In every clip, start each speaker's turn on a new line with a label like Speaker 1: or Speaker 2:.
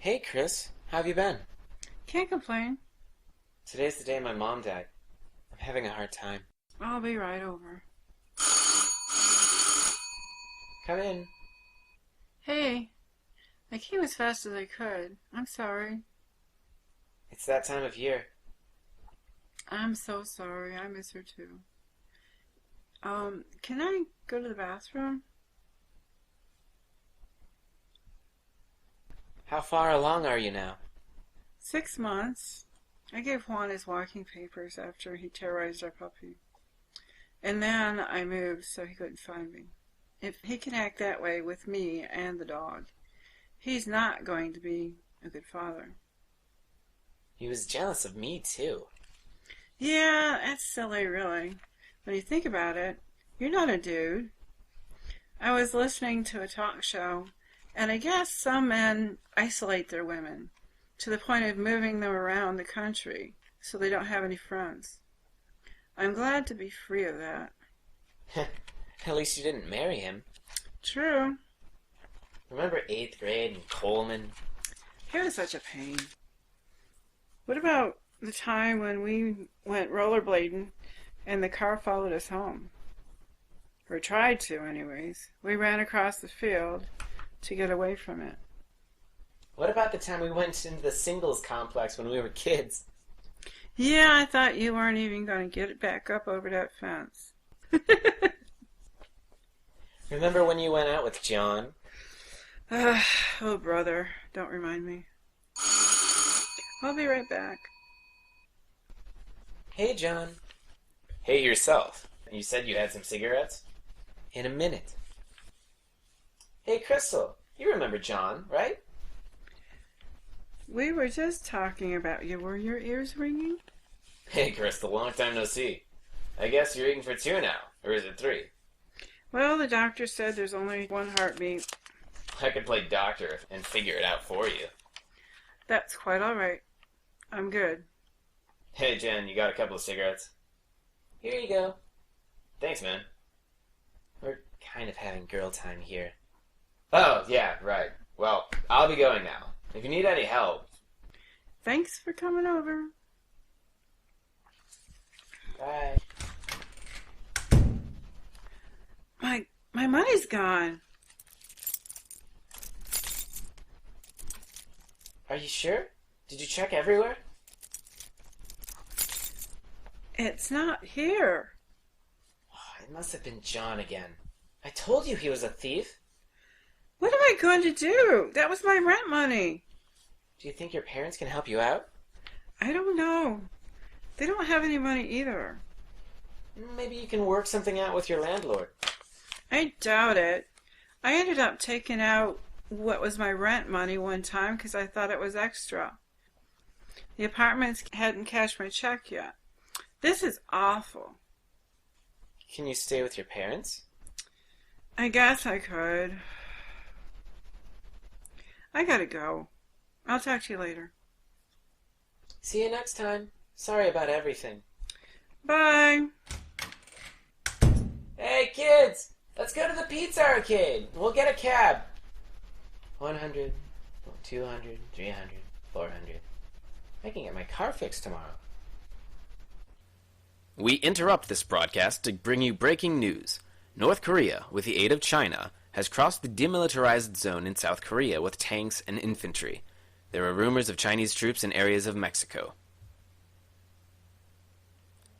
Speaker 1: Hey, Chris. How have you been?
Speaker 2: Can't complain.
Speaker 1: Today's the day my mom died. I'm having a hard time.
Speaker 2: I'll be right over.
Speaker 1: Come in.
Speaker 2: Hey, I came as fast as I could. I'm sorry.
Speaker 1: It's that time of year.
Speaker 2: I'm so sorry. I miss her too. Can I go to the bathroom?
Speaker 1: How far along are you now?
Speaker 2: 6 months. I gave Juan his walking papers after he terrorized our puppy. And then I moved so he couldn't find me. If he can act that way with me and the dog, he's not going to be a good father.
Speaker 1: He was jealous of me, too.
Speaker 2: Yeah, that's silly, really. When you think about it, you're not a dude. I was listening to a talk show, and I guess some men isolate their women to the point of moving them around the country so they don't have any friends. I'm glad to be free of that.
Speaker 1: At least you didn't marry him.
Speaker 2: True.
Speaker 1: Remember 8th grade and Coleman?
Speaker 2: He was such a pain. What about the time when we went rollerblading and the car followed us home? Or tried to, anyways. We ran across the field to get away from it.
Speaker 1: What about the time we went into the singles complex when we were kids?
Speaker 2: Yeah, I thought you weren't even going to get it back up over that fence.
Speaker 1: Remember when you went out with John?
Speaker 2: Oh, brother, don't remind me. I'll be right back.
Speaker 1: Hey, John. Hey, yourself. You said you had some cigarettes? In a minute. Hey, Crystal. You remember John, right?
Speaker 2: We were just talking about you. Were your ears ringing?
Speaker 1: Hey, Crystal. Long time no see. I guess you're eating for 2 now. Or is it 3?
Speaker 2: Well, the doctor said there's only 1 heartbeat.
Speaker 1: I could play doctor and figure it out for you.
Speaker 2: That's quite all right. I'm good.
Speaker 1: Hey, Jen, you got a couple of cigarettes? Here you go. Thanks, man. We're kind of having girl time here. Oh, yeah, right. Well, I'll be going now. If you need any help...
Speaker 2: Thanks for coming over.
Speaker 1: Bye.
Speaker 2: My money's gone.
Speaker 1: Are you sure? Did you check everywhere?
Speaker 2: It's not here.
Speaker 1: Oh, it must have been John again. I told you he was a thief.
Speaker 2: What am I going to do? That was my rent money.
Speaker 1: Do you think your parents can help you out?
Speaker 2: I don't know. They don't have any money either.
Speaker 1: Maybe you can work something out with your landlord.
Speaker 2: I doubt it. I ended up taking out what was my rent money one time because I thought it was extra. The apartments hadn't cashed my check yet. This is awful.
Speaker 1: Can you stay with your parents?
Speaker 2: I guess I could. I gotta go. I'll talk to you later.
Speaker 1: See you next time. Sorry about everything.
Speaker 2: Bye.
Speaker 1: Hey, kids! Let's go to the pizza arcade. We'll get a cab. 100, 200, 300, 400. I can get my car fixed tomorrow.
Speaker 3: We interrupt this broadcast to bring you breaking news. North Korea, with the aid of China, has crossed the demilitarized zone in South Korea with tanks and infantry. There are rumors of Chinese troops in areas of Mexico.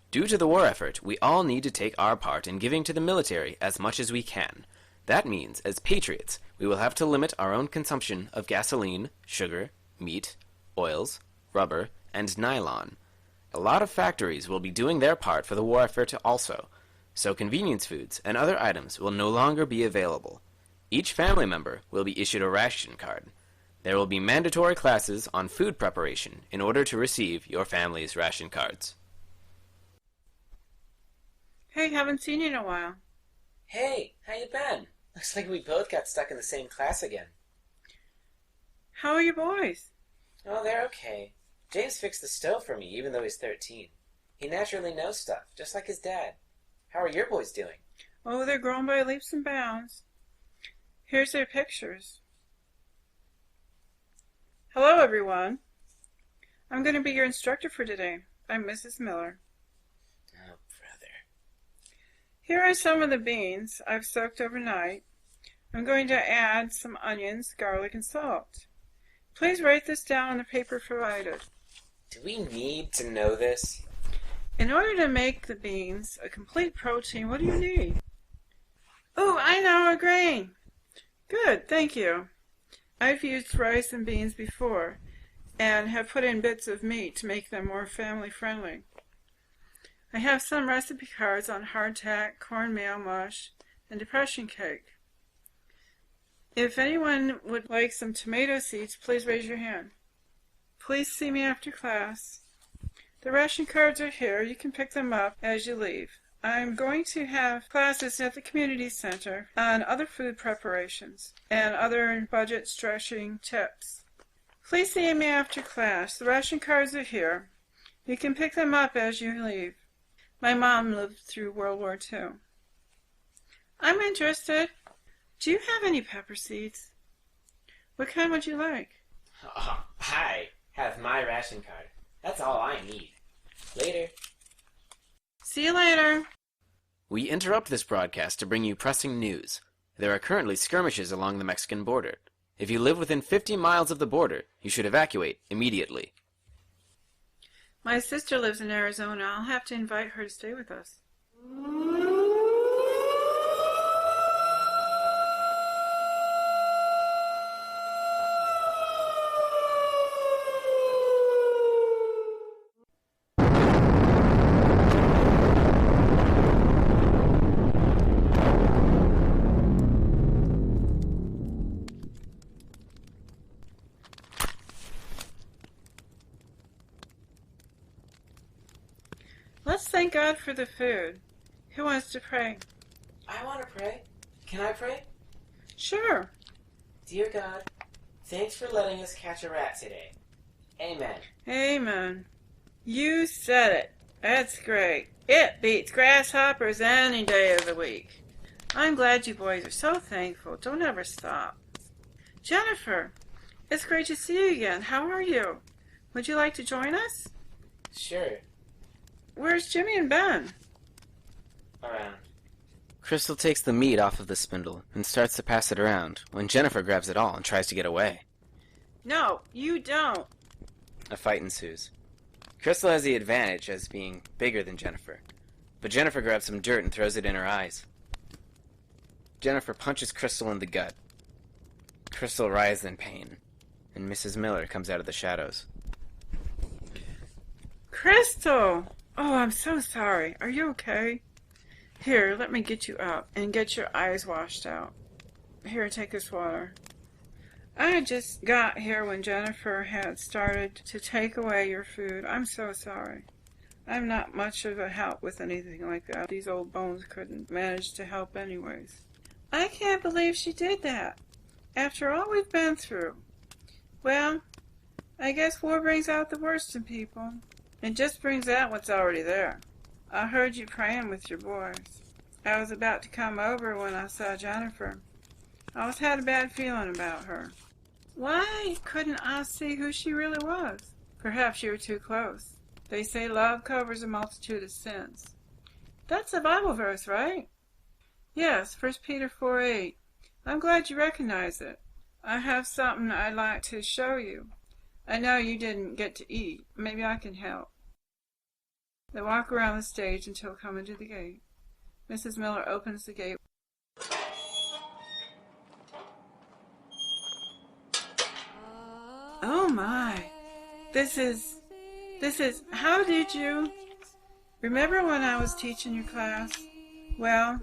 Speaker 3: Due to the war effort, we all need to take our part in giving to the military as much as we can. That means, as patriots, we will have to limit our own consumption of gasoline, sugar, meat, oils, rubber, and nylon. A lot of factories will be doing their part for the war effort also, so convenience foods and other items will no longer be available. Each family member will be issued a ration card. There will be mandatory classes on food preparation in order to receive your family's ration cards.
Speaker 2: Hey, haven't seen you in a while.
Speaker 1: Hey, how you been? Looks like we both got stuck in the same class again.
Speaker 2: How are your boys?
Speaker 1: Oh, they're okay. James fixed the stove for me, even though he's 13. He naturally knows stuff, just like his dad. How are your boys doing?
Speaker 2: Oh, they're grown by leaps and bounds. Here's their pictures. Hello, everyone. I'm going to be your instructor for today. I'm Mrs. Miller.
Speaker 1: Oh, brother.
Speaker 2: Here are some of the beans I've soaked overnight. I'm going to add some onions, garlic, and salt. Please write this down on the paper provided.
Speaker 1: Do we need to know this?
Speaker 2: In order to make the beans a complete protein, what do you need? Oh, I know, a grain. Good, thank you. I've used rice and beans before and have put in bits of meat to make them more family-friendly. I have some recipe cards on hardtack, cornmeal mush, and depression cake. If anyone would like some tomato seeds, please raise your hand. Please see me after class. The ration cards are here. You can pick them up as you leave. I'm going to have classes at the community center on other food preparations and other budget stretching tips. Please see me after class. The ration cards are here. You can pick them up as you leave. My mom lived through World War II. I'm interested. Do you have any pepper seeds? What kind would you like?
Speaker 1: Oh, I have my ration card. That's all I need. Later.
Speaker 2: See you later.
Speaker 3: We interrupt this broadcast to bring you pressing news. There are currently skirmishes along the Mexican border. If you live within 50 miles of the border, you should evacuate immediately.
Speaker 2: My sister lives in Arizona. I'll have to invite her to stay with us. Let's thank God for the food. Who wants to pray?
Speaker 1: I want to pray. Can I pray?
Speaker 2: Sure.
Speaker 1: Dear God, thanks for letting us catch a rat today. Amen.
Speaker 2: Amen. You said it. That's great. It beats grasshoppers any day of the week. I'm glad you boys are so thankful. Don't ever stop. Jennifer, it's great to see you again. How are you? Would you like to join us?
Speaker 1: Sure.
Speaker 2: Where's Jimmy and Ben?
Speaker 1: Around.
Speaker 3: Crystal takes the meat off of the spindle and starts to pass it around when Jennifer grabs it all and tries to get away.
Speaker 2: No, you don't.
Speaker 3: A fight ensues. Crystal has the advantage as being bigger than Jennifer, but Jennifer grabs some dirt and throws it in her eyes. Jennifer punches Crystal in the gut. Crystal writhes in pain, and Mrs. Miller comes out of the shadows.
Speaker 2: Crystal! Oh, I'm so sorry. Are you okay? Here, let me get you up and get your eyes washed out. Here, take this water. I had just got here when Jennifer had started to take away your food. I'm so sorry. I'm not much of a help with anything like that. These old bones couldn't manage to help anyways. I can't believe she did that. After all we've been through. Well, I guess war brings out the worst in people. It just brings out what's already there. I heard you praying with your boys. I was about to come over when I saw Jennifer. I always had a bad feeling about her. Why couldn't I see who she really was? Perhaps you were too close. They say love covers a multitude of sins. That's a Bible verse, right? Yes, 1 Peter 4:8. I'm glad you recognize it. I have something I'd like to show you. I know you didn't get to eat. Maybe I can help. They walk around the stage until coming to the gate. Mrs. Miller opens the gate. Oh my. This is, how did you? Remember when I was teaching your class? Well,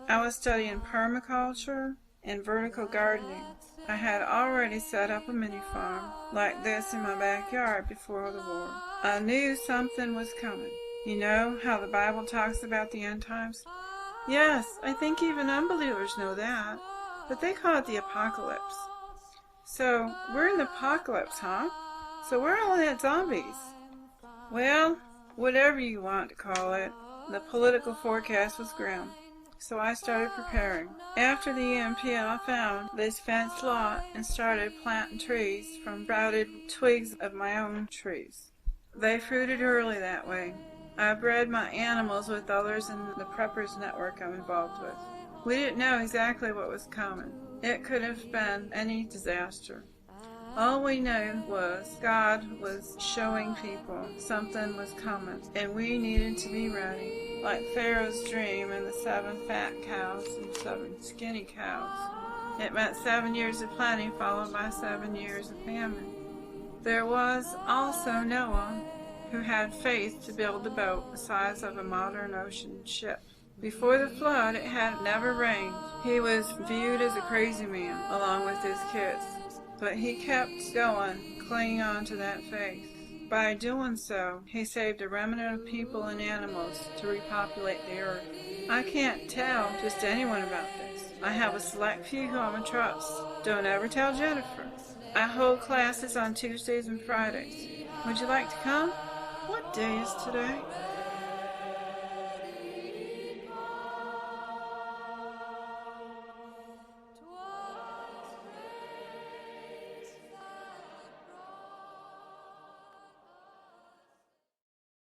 Speaker 2: I was studying permaculture and vertical gardening. I had already set up a mini farm like this in my backyard before the war. I knew something was coming. You know how the Bible talks about the end times? Yes, I think even unbelievers know that, but they call it the apocalypse. So, we're in the apocalypse, huh? So where are all the zombies? Well, whatever you want to call it, the political forecast was grim. so I started preparing. After the EMP, I found this fenced lot and started planting trees from sprouted twigs of my own trees. They fruited early that way. I bred my animals with others in the preppers network I'm involved with. We didn't know exactly what was coming. It could have been any disaster. All we knew was God was showing people something was coming, and we needed to be ready. Like Pharaoh's dream and the 7 fat cows and 7 skinny cows. It meant 7 years of plenty followed by 7 years of famine. There was also Noah, who had faith to build a boat the size of a modern ocean ship. Before the flood, it had never rained. He was viewed as a crazy man, along with his kids. But he kept going, clinging on to that faith. By doing so, he saved a remnant of people and animals to repopulate the earth. I can't tell just anyone about this. I have a select few who I'm a trust. Don't ever tell Jennifer. I hold classes on Tuesdays and Fridays. Would you like to come? What day is today?